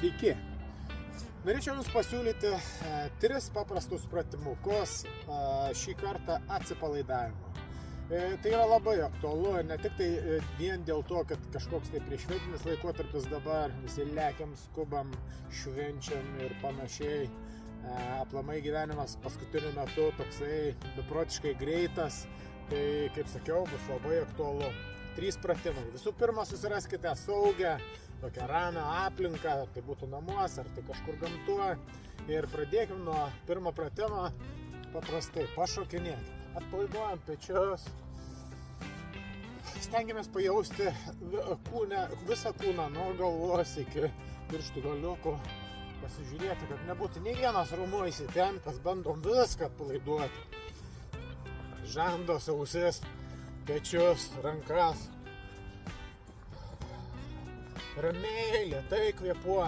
Sveiki! Norėčiau Jums pasiūlyti 3 paprastus pratimukus šį kartą atsipalaidavimo. Tai yra labai aktualu, ne tik tai vien dėl to, kad kažkoks tai prieššventinis laikotarpis dabar, visi lekiam, skubam, švenčiam ir panašiai. Aplamai gyvenimas paskutiniu metu toksai beprotiškai greitas, tai, kaip sakiau, bus labai aktualu. 3 pratimai. Visų pirma, susiraskite saugią, tokią ramią aplinką, ar tai būtų namuose, ar tai kažkur gamtuoje. Ir pradėkim nuo pirmo pratimo paprastai, pašokinėti. Atpalaiduojam pečius. Stengiamės pajausti visą kūną nuo galvos iki pirštų galiukų. Pasižiūrėti, kad nebūtų nei vienas raumuo įsitempęs, bandom viską atpalaiduoti. Žandos, ausis, pečius, rankas. Ramiai, lėtai kvėpuojam.